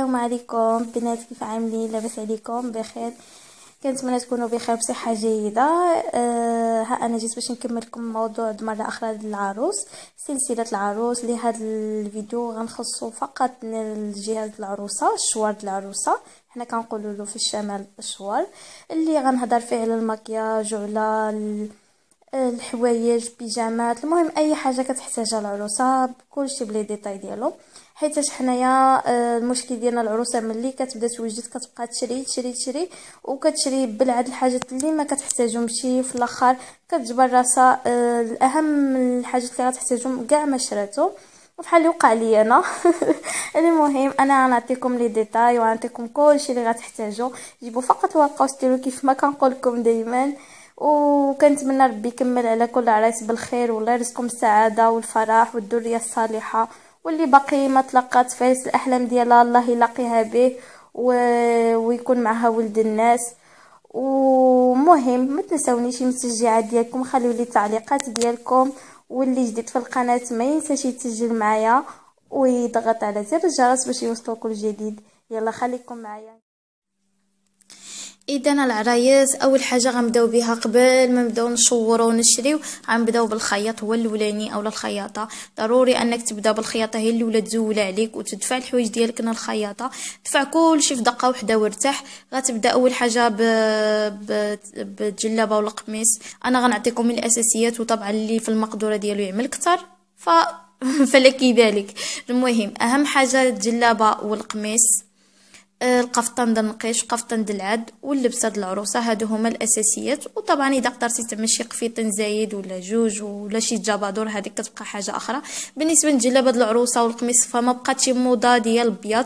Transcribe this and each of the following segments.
السلام عليكم بنات، كيف عاملين؟ لاباس عليكم؟ بخير؟ كنتمنى تكونوا بخير بصحه جيده. ها انا جيت باش نكمل لكم موضوع مره اخرى العروس، سلسله العروس. لهذا الفيديو غنخصو فقط الجهاز العروسه، الشوار العروسه، حنا كنقولوا له في الشمال الشوار، اللي غنهضر فيه على المكياج وعلى الحوايج، بيجامات، المهم اي حاجه كتحتاجها العروسه بكلشي بلي ديتاي ديالو. حيت حنايا المشكل ديالنا العروسه ملي كتبدا توجد كتبقى تشري وكتشري بالعاد الحاجات اللي ما كتحتاجهمش، في الاخر كتجبر راسها الاهم الحاجات اللي غتحتاجهم كاع ما شراتو، بحال اللي وقع لي انا. المهم انا غنعطيكم لي ديتاي وغنعطيكم كلشي اللي غتحتاجو. جيبوا فقط ورقه وستيلو كيف ما كنقول لكم دائما، وكنتمنى ربي يكمل على كل عريس بالخير، والله يرزقكم السعاده والفرح والذريه الصالحه، واللي باقي ما تلقات فارس الاحلام ديالها الله يلاقيها به ويكون معها ولد الناس. ومهم ما تنساونيش المسجعات ديالكم، خليوا لي التعليقات ديالكم، واللي جديد في القناه ما ينساش يتسجل معايا ويضغط على زر الجرس باش يوصلوا كل جديد. يلا خليكم معايا. اذا العرايس اول حاجه غنبداو بها قبل ما نبداو نشوروا ونشريو، غنبداو بالخياط هو الاولاني اولا الخياطه. ضروري انك تبدا بالخياطه، هي الاولى تزول عليك وتدفع الحوايج ديالك من الخياطه، دفع كلشي في دقه واحده وارتاح. غتبدا اول حاجه بالجلابه ولا القميص. انا غنعطيكم الاساسيات، وطبعا اللي في المقدوره ديالو يعمل اكثر فلك ذلك. المهم اهم حاجه الجلابه والقميص، القفطان د النقيش وقفطان د العاد واللبسه د العروسه، هادو هما الاساسيات. وطبعا اذا قدرتي تعمل شي قفيطين زايد ولا جوج ولا شي جبادور، هذيك كتبقى حاجه اخرى. بالنسبه للجلابه د العروسه والقميص فما بقاتش موضه ديال الابيض،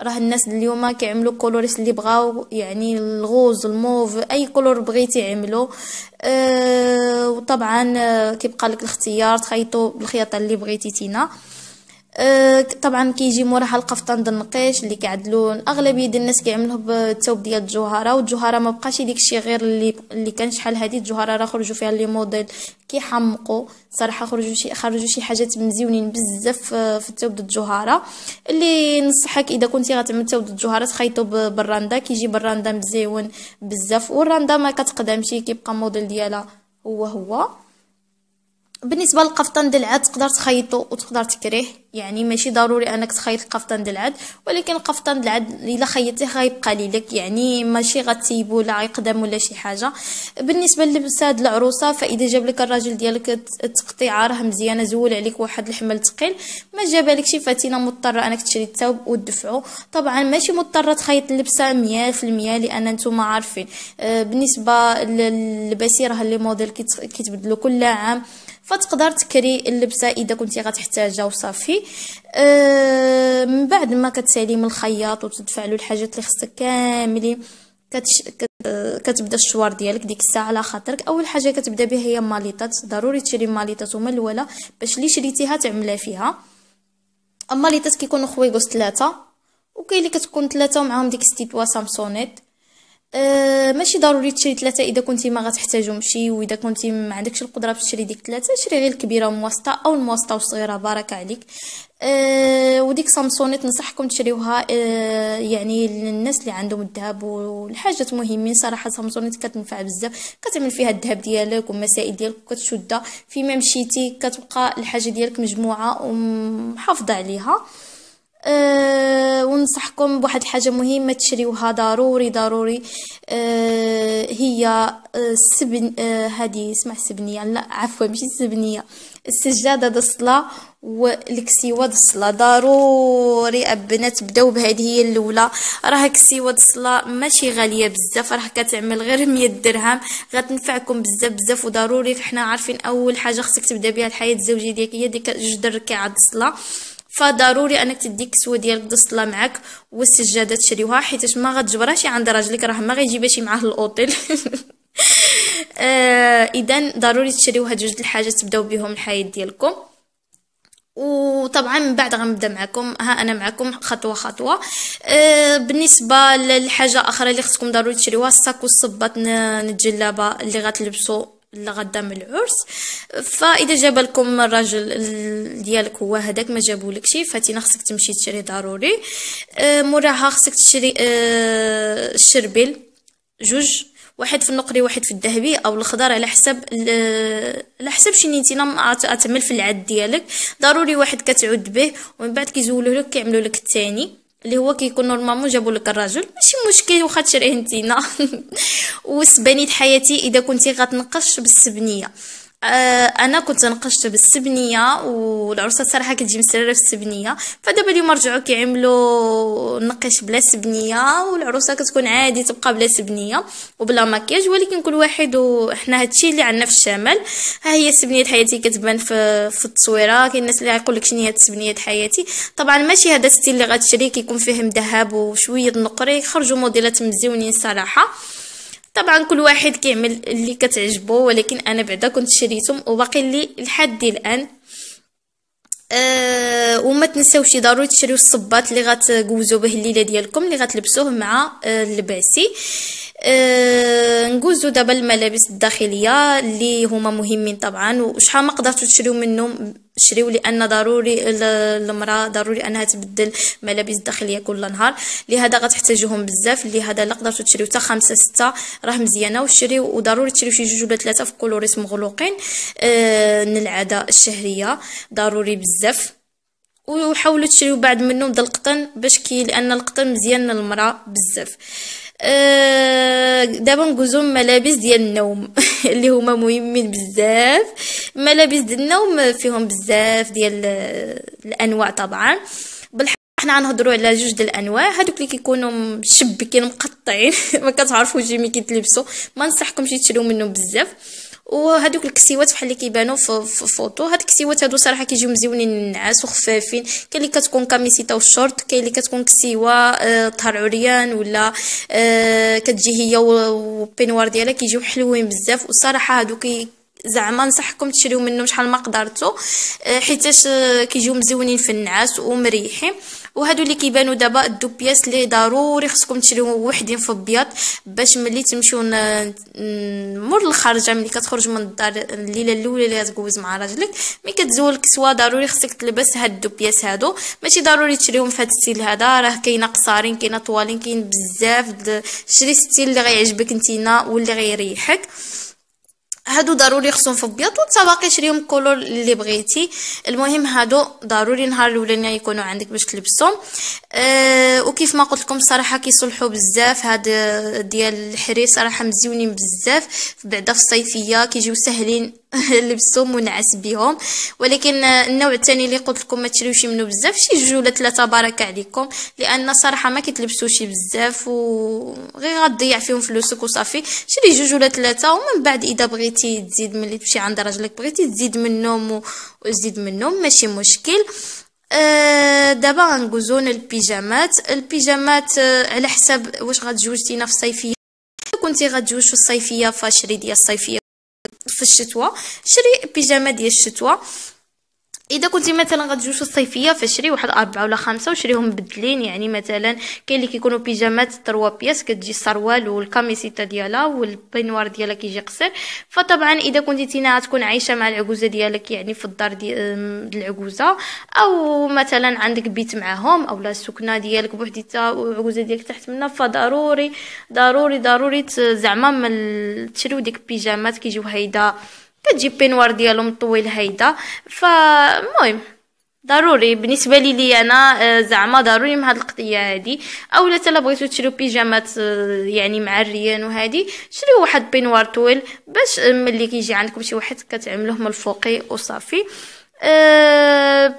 راه الناس اليوم كيعملوا كولوريس اللي بغاو، يعني الغوز الموف اي كولور بغيتي يعملوا. وطبعا كيبقى لك الاختيار، تخيطوا بالخياطه اللي بغيتي تينا. طبعا كيجي موراها القفطان د النقيش اللي كيعدلوا اغلبيه الناس كيعملوه بالثوب ديال الجوهره، والجوهره ما بقاش ديك الشيء غير اللي كان شحال هذه الجوهره راه خرجوا فيها لي موديل كيحمقوا صراحه، خرجوا شي حاجات مزيونين بزاف في الثوب د الجوهره. اللي نصحك اذا كنتي غتعمل ثوب د الجوهره تخيطوا بالراندا، كيجي بالراندا مزيون بزاف، والراندا ما كتقدمش كيبقى موديل ديالها هو. بالنسبه للقفطان د العاد تقدر تخيطو وتقدر تكريه، يعني ماشي ضروري انك تخيط القفطان د العاد، ولكن القفطان د العاد الا خيطتيه غيبقى ليك، يعني ماشي غتسيبو لا يقدم ولا شي حاجه. بالنسبه للبسه د العروسه، فاذا جاب لك الراجل ديالك التقطيعه راه مزيانه، زول عليك واحد الحمل ثقيل، ما جابالكش فاتينا مضطره انك تشري الثوب وتدفعو. طبعا ماشي مضطره تخيط اللبسه 100% لان نتوما عارفين بالنسبه للباسي راه لي موديل كيتبدلوا كل عام، فتقدر تكري اللبسه اذا كنتي غتحتاجها وصافي. من بعد ما كتسالي من الخياط وتدفع له الحاجات اللي خصك كاملين، كتبدا الشوار ديالك ديك الساعه على خاطرك. اول حاجه كتبدا بها هي ماليطات، ضروري تشري ماليطات هما الاولى باش اللي شريتيها تعملها فيها. ماليطات كيكونوا خويغوس 3، وكاين اللي كتكون 3 ومعاهم ديك ستيتوا سامسونيت. ماشي ضروري تشري 3 اذا كنتي ما غتحتاجهمش، واذا كنتي ما عندكش القدره باش تشري ديك 3 شري غير الكبيره وموسطه، او الموسطه وصغيره بارك عليك. وديك سامسونيت ننصحكم تشريوها، يعني للناس اللي عندهم الذهب والحاجات مهمين صراحه. سامسونيت كتنفع بزاف، كتعمل فيها الذهب ديالك والمسائل ديالك وكتشدها فيما مشيتي، كتبقى الحاجه ديالك مجموعه ومحافظه عليها. وننصحكم بواحد الحاجه مهمه تشريوها ضروري، هي هذه اسمها السبنيه، لا عفوا ماشي السبنيه، السجاده د الصلاه والكسيوه د الصلاه. ضروري البنات بداو بهذه هي الاولى. راه كسيوه د الصلاه ماشي غاليه بزاف، راه كتعمل غير 100 درهم، غتنفعكم بزاف. وضروري حنا عارفين اول حاجه خصك تبدا بها الحياه الزوجيه ديالك هي ديك جوج الركعات د الصلاه، فضروري انك تدي الكسوه ديالك د الصلاه معك والسجاده تشريوها، حيت ما غتجبرهاش عند راجلك، راه ما غيجيبهاش معاه للاوتيل. اذا ضروري تشريو هاد جوج الحاجات تبداو بهم الحياه ديالكم. وطبعا من بعد غنبدا معكم، انا معكم خطوه. بالنسبه للحاجه اخرى اللي خصكم ضروري تشريوها، الصاك والصباط الجلابه اللي غتلبسوا لغدا من العرس. فاذا جاب لكم الراجل ديالك هو هذاك ما جابولك شي، فاتينا خصك تمشي تشري ضروري. موراها خصك تشري الشربيل جوج، واحد في النقري واحد في الذهبي او الخضر، على حسب شنو نتينا تعمل في العاد ديالك. ضروري واحد كتعود به، ومن بعد كيزولوا لك كيعملوا لك الثاني اللي هو كيكون نورمالمون جابوا لك الرجل، ماشي مشكل واخا تشريه نتينا. والسبانيت حياتي اذا كنتي غتنقش بالسبنيه، انا كنت نقشت بالسبنيه والعروسه صراحه كتجي مسرره بالسبنيه. فدابا اليوم رجعوا كيعملوا نقش بلا سبنيه، والعروسه كتكون عادي تبقى بلا سبنيه وبلا مكياج، ولكن كل واحد وحنا هادشي اللي عندنا في الشمال. ها هي سبنيه حياتي كتبان في التصويره. كاين الناس اللي غيقول لك شنو هي سبنيه حياتي. طبعا ماشي هذا الستيل اللي غتشري كيكون فيه مذهب وشويه النقري، خرجوا موديلات مزيونين صراحه. طبعا كل واحد كيعمل اللي كتعجبه، ولكن انا بعدا كنت شريتهم وباقي لي لحد الان. وما تنساوش ضروري تشريو الصباط اللي غتجوزوا به الليله ديالكم اللي غتلبسوه مع اللباسي. نجوزو دابا الملابس الداخليه اللي هما مهمين طبعا، وشحال ما قدرتوا تشريو منهم شريو، لان ضروري المراه ضروري انها تبدل ملابس داخليه كل نهار، لهذا غتحتاجوهم بزاف. لهذا لا قدرتوا تشريو حتى 5 6 راه مزيانه، وشريو وضروري تشريو شي 2 ولا 3 في كولوريس مغلوقين من العاده الشهريه، ضروري بزاف. وحاولوا تشريو بعد منهم د القطن باش لان القطن مزيان للمراه بزاف. دابا ندوزو ملابس ديال النوم اللي هما مهمين بزاف. ملابس ديال النوم فيهم بزاف ديال الانواع طبعا. حنا غنهضروا على 2 ديال الانواع، هذوك اللي كيكونوا مشبكين مقطعين ما كتعرفوش ملي كيتلبسوا، ما نصحكمش تشريو منهم بزاف. وهذوك الكسيوات بحال اللي كيبانوا في فوطو، هاد الكسيوات هادو صراحه كيجيو مزيونين للنعاس وخفافين. كاين اللي كتكون كاميسيطه والشورت، كاين اللي كتكون كسيوه طهر عريان، ولا كتجي هي وبينوار ديالها كيجيو حلوين بزاف. وصراحه هادوك زعما نصحكم تشريو منهم شحال ما قدرتوا، حيتاش كيجيو مزيونين في النعاس ومريحين. وهادو اللي كيبانوا دابا الدوبياس اللي ضروري خصكم تشريو وحدين في البيض، باش ملي تمشيو مور الخارجه، ملي كتخرج من الدار الليله الاولى اللي غتجوز مع راجلك، ملي كتزول الكسوه ضروري خصك تلبس هاد الدوبياس هادو. ماشي ضروري تشريهم في هاد الستيل هذا، راه كاينه قصارين كاينه طوالين كاين بزاف. شري الستيل اللي غيعجبك نتينا واللي غيريحك. هادو ضروري خصهم في البيض، وانت باقي شريهم كولور اللي بغيتي. المهم هادو ضروري نهار الاولاني يكونوا عندك باش تلبسهم. وكيف ما قلت لكم صراحه كيصلحوا بزاف. هاد ديال الحرير صراحه مزيونين بزاف، بعدا في الصيفيه كيجيو سهلين لبسهم ونعس بهم. ولكن النوع الثاني اللي قلت لكم ما تشريوش منه بزاف، شي 2 ولا 3 بارك عليكم، لان صراحه ما كيتلبسوش بزاف وغير غتضيع فيهم فلوسك وصافي. شري 2 ولا 3، ومن بعد اذا بغيتي تزيد ملي تمشي عند راجلك بغيتي تزيد منهم وزيد منهم ماشي مشكل. دابا غنجوزو البيجامات على حسب واش غتجوجتينا في الصيفيه. كنتي غتجوج في الصيفيه فشري ديال الصيفيه، في الشتوى شري بيجامه ديال الشتوى. اذا كنتي مثلا غتجوج في الصيفيه فشري واحد 4 ولا 5 وشريهم مبدلين. يعني مثلا كاين اللي كيكونوا بيجامات 3 بياس، كتجي السروال والكاميسيطه ديالها والبينوار ديالها كيجي قصير. فطبعا اذا كنتي تينا غتكون عايشه مع العجوزه ديالك، يعني في الدار ديال العجوزه، او مثلا عندك بيت معاهم، او لا السكنه ديالك بوحديتها والعجوزه ديالك تحت منها، فضروري ضروري ضروري زعما تشريو ديك البيجامات كيجيو هيدا، كتجي بينوار ديالهم طويل هيدا. فالمهم ضروري بالنسبه لي انا زعما ضروري مع هاد القضيه هادي. اولا حتى بغيتو تشريو بيجامات يعني مع الريان وهادي، شريو واحد بينوار طويل باش ملي كيجي عندكم شي واحد كتعملوه من الفوقي وصافي.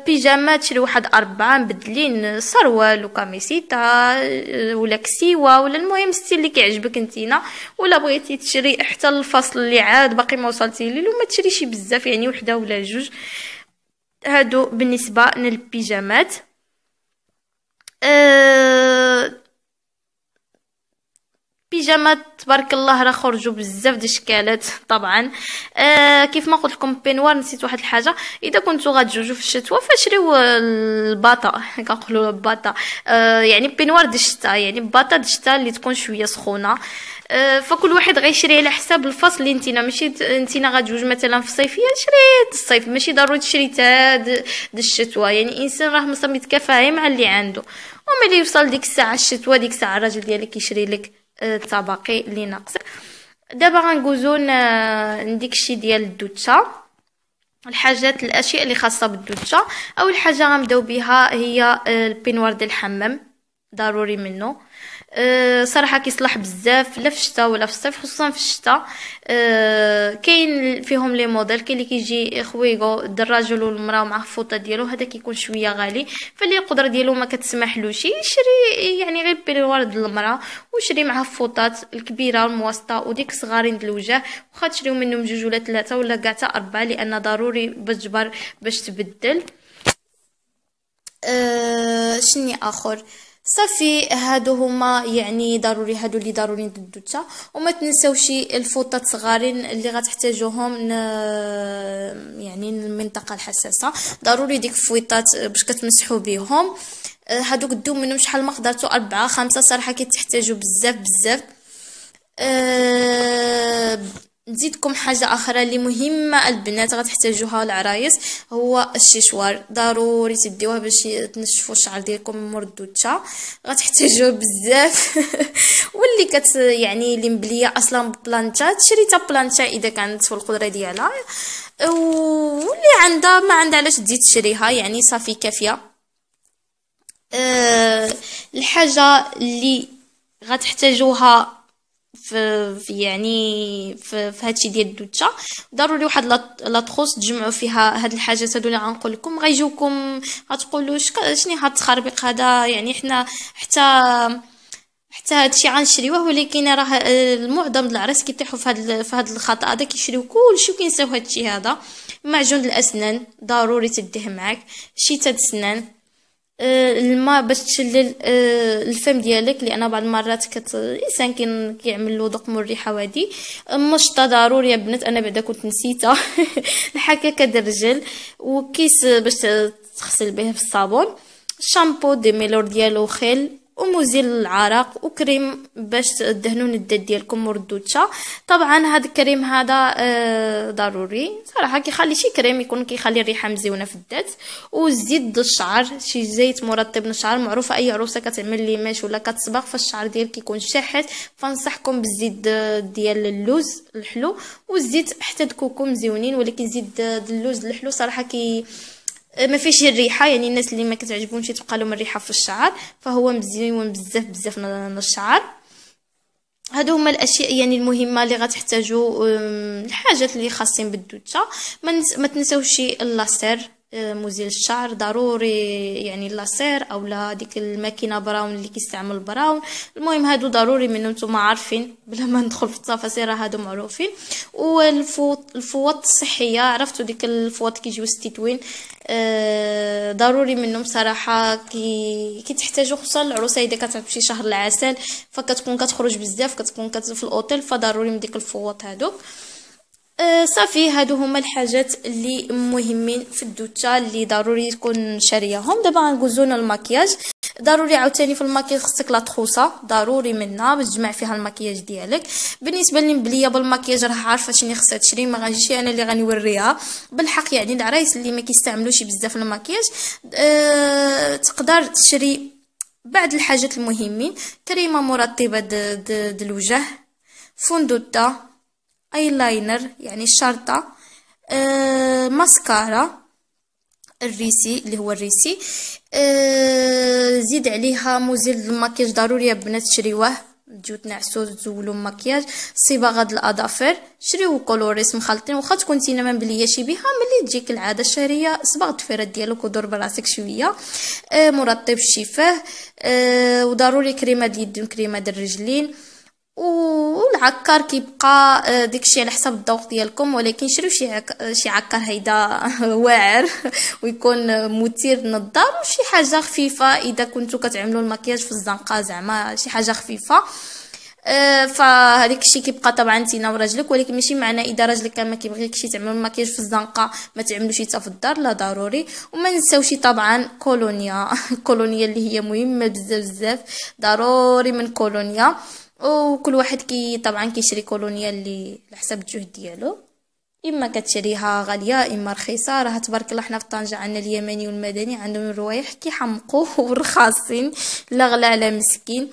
بيجامات شري واحد 4 مبدلين، سروال وكاميسيطه ولا كسيوه ولا المهم ستيل اللي كيعجبك نتينا. ولا بغيتي تشري حتى الفصل اللي عاد باقي ما وصلتي ليه، وما تشريش بزاف يعني 1 ولا 2. هادو بالنسبه للبيجامات. بيجامات تبارك الله راه خرجوا بزاف د الاشكالات طبعا. كيف ما قلت لكم بينوار. نسيت واحد الحاجه، اذا كنتو غتجوجوا في الشتوى فشريو الباطا كنقولوا الباطا، يعني بينوار د الشتا، يعني باطا د الشتا اللي تكون شويه سخونه. فكل واحد غيشري على حساب الفصل اللي نتينا، ماشي نتينا غتجوج مثلا في الصيفيه شري الصيف، ماشي ضروري تشري تا الشتوى. يعني الانسان راه مصمم يتكافى مع اللي عنده، وملي اللي يوصل ديك الساعه الشتوى ديك الساعه الراجل ديالك كيشري لك الطباقي اللي ناقصك. دابا غنجوزو نديك الشي ديال الدوتشا، الاشياء اللي خاصه بالدوتشا. اول حاجه غنبداو بها هي البينوار ديال الحمام، ضروري منه. صراحه كيصلح بزاف لا في الشتاء ولا في الصيف، خصوصا في الشتاء. كاين فيهم لي موديل، كاين اللي كيجي خويغو الراجل والمراه مع الفوطه ديالو، هذا كيكون شويه غالي، فاللي القدره ديالو ما كتسمحلوش يشري يعني غير بينوار ديال المراه، وشري معها الفوطات الكبيره والموسطه وديك صغارين ديال الوجه، واخا تشريو منهم جوج ولا ثلاثه ولا كاع حتى اربعه، لان ضروري باش تجبر باش تبدل. شني اخر صافي، هادو هما يعني ضروري، هادو اللي ضروري الدوتشا. وما تنساوش الفوطات صغارين اللي غتحتاجوهم يعني المنطقه الحساسه، ضروري ديك الفويطات باش كتمسحوا بهم. هادو قدو منهم شحال ما قدرتو 4 5 صراحه كيتحتاجوا بزاف بزاف. نزيدكم حاجه اخرى اللي مهمه البنات غتحتاجوها العرايس، هو الشيشوار، ضروري تديوه باش تنشفوا الشعر ديالكم مور الدوتشا، غتحتاجوه بزاف. واللي يعني اللي مبليه اصلا ببلانتا تشري تا بلانتا اذا كانت في القدره ديالها، واللي عندها ما عندها علاش تزيد تشريها، يعني صافي كافيه. الحاجه اللي غتحتاجوها في هادشي ديال الدوتشا، ضروري واحد لاطخوس تجمعوا فيها هاد الحاجات هادو اللي غنقول لكم. غيجيوكم غتقولوا شنو هاد التخربيق هذا، يعني حنا حتى هادشي غنشريوه، ولكن راه المعظم العراس كيطيحوا في هاد الخطا هذا، كيشريو كلشي وكينساو هادشي هذا. معجون الاسنان ضروري تديه معاك، شيتا د السنان، الماء باش تشلل الفم ديالك، لان بعض المرات الانسان كيعمل له ذوق من الريحه وادي. مشطه ضروري يا بنات، انا بعدا كنت نسيتها. الحكاكه د الرجل، وكيس باش تغسل به بالصابون، شامبو دي ميلور ديالو خيل، ومزيل العرق، وكريم باش تدهنوا الدات ديالكم مور الدوتشا. طبعا هذا الكريم هذا ضروري صراحه، كيخلي شي كريم يكون كيخلي الريحه مزيونه في الدات. والزيت ديال الشعر، شي زيت مرطب للشعر، معروفه اي عروسه كتعمل ليماش ولا كتصبغ فالشعر ديالك كيكون شاحت، فنصحكم بالزيت ديال اللوز الحلو، والزيت حتى الكوكو مزيونين، ولكن زيت اللوز الحلو صراحه ما فيش الريحه، يعني الناس اللي ما كتعجبهمش تبقى لهم الريحه في الشعر، فهو مزيون بزاف بزاف للشعر. هادو هما الاشياء يعني المهمه اللي غتحتاجوا، الحاجات اللي خاصين بالدوتشا. ما تنساوش اللاسير، مزيل الشعر ضروري، يعني اللاسير اولا ديك الماكينه براون اللي كيستعمل براون. المهم هادو ضروري منهم، نتوما عارفين بلا ما ندخل في التفاصيل، هادو معروفين. الفوط الصحيه، عرفتوا ديك الفوط كيجيو ستيتوين، ضروري منهم صراحه، كتحتاجوا خصوصا العروسه اذا كتعرف شي شهر العسل، فكتكون كتخرج بزاف، كتكون في الاوتيل، فضروري من ديك الفوط هادوك. صافي هادو هما الحاجات اللي مهمين في الدوتشا اللي ضروري تكون شارياهم. دابا غنجوزونا المكياج، ضروري عاوتاني في المكياج خصك لا تخوصه، ضروري منها باش تجمع فيها المكياج ديالك. بالنسبه لي مبليه بالمكياج راه عارفه شنو خصها تشري، ما غنجيش انا اللي غنوريها بالحق. يعني العرايس اللي ما كيستعملوش بزاف المكياج، تقدر تشري بعض الحاجات المهمين: كريمه مرطبه د الوجه، فوندوتا، ايلاينر يعني الشرطه، ماسكارا الريسي اللي هو الريسي، زيد عليها مزيل المكياج ضروري يا بنات تشريوه، تجيو تنعسوا تزولوا المكياج. صباغه د الاظافر، شريو كولوريس مخلطين، واخا تكون نتينا ما مبلياش بها، ملي تجيك العاده الشهريه صباغ الضفيرات ديالك ودور براسك شويه. مرطب الشفاه، وضروري كريمه اليد وكريمه الرجلين. والعكار كيبقى داكشي على حسب الذوق ديالكم، ولكن شريو شي عكار هيدا واعر ويكون مثير نظار، وشي حاجه خفيفه اذا كنتو كتعملوا المكياج في الزنقه، زعما شي حاجه خفيفه. فهذاك الشيء كيبقى طبعا انتينا وراجلك، ولكن ماشي معنى اذا راجلك كان ما كيبغيكش تعملوا المكياج في الزنقه ما تعملوش حتى في الدار، لا ضروري. وما نساوش طبعا كولونيا. كولونيا اللي هي مهمه بزاف بزاف، ضروري من كولونيا. وكل واحد طبعا كيشري كولونيا اللي على حسب الجهد ديالو، اما كتشريها غاليه اما رخيصه. راه تبارك الله حنا في طنجه عندنا اليمني والمدني عندهم الروايح كيحمقوا ورخاصين، لا غلا على مسكين.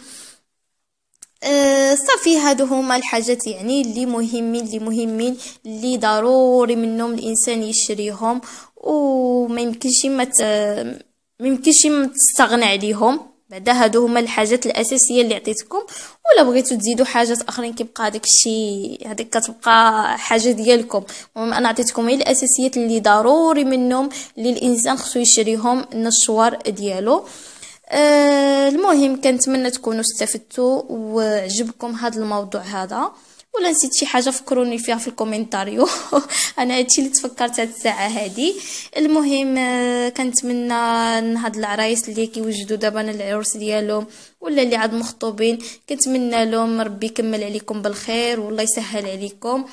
صافي هادو هما الحاجات يعني اللي مهمين اللي ضروري منهم الانسان يشريهم، وما يمكنش ما يمكنش تستغنى عليهم. بعدا هادو هما الحاجات الاساسيه اللي عطيتكم، ولا بغيتو تزيدوا حاجات اخرين كيبقى هذاك الشيء، هذيك كتبقى حاجه ديالكم. المهم انا عطيتكم غير الاساسيات اللي ضروري منهم اللي الانسان خصو يشريهم النشوار ديالو. المهم كنتمنى تكونوا استفدتوا وعجبكم هذا الموضوع هذا، ولا نسيت شي حاجه فكروني فيها في الكومنتاريو. انا هادشي اللي تفكرت هاد الساعه هادي. المهم كنتمنى ان هاد العرايس اللي كيوجدوا دابا العرس ديالهم ولا اللي عاد مخطوبين، كنتمنى لهم ربي يكمل عليكم بالخير والله يسهل عليكم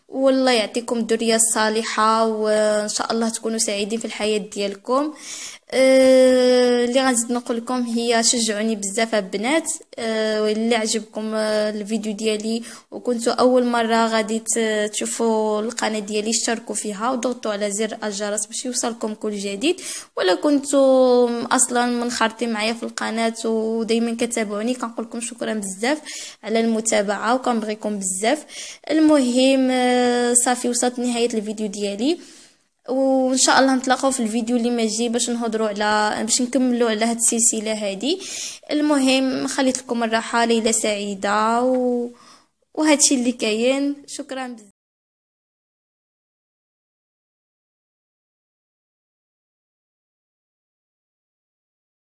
والله يعطيكم الذريه الصالحه، وان شاء الله تكونوا سعيدين في الحياه ديالكم. اللي غنزيد نقول لكم هي شجعوني بزاف البنات. واللي عجبكم الفيديو ديالي وكنتوا اول مره غادي تشوفوا القناه ديالي اشتركوا فيها وضغطوا على زر الجرس باش يوصلكم كل جديد، ولا كنتوا اصلا منخرطين معايا في القناه ودائما كتابعوني كنقول لكم شكرا بزاف على المتابعه وكنبغيكم بزاف. المهم صافي وصلت نهايه الفيديو ديالي، وان شاء الله نتلاقاو في الفيديو اللي ماجي باش نهضروا على باش نكملوا على هاد السلسله هادي. المهم خليت لكم الراحه، ليله سعيده وهادشي اللي كاين. شكرا بزاف.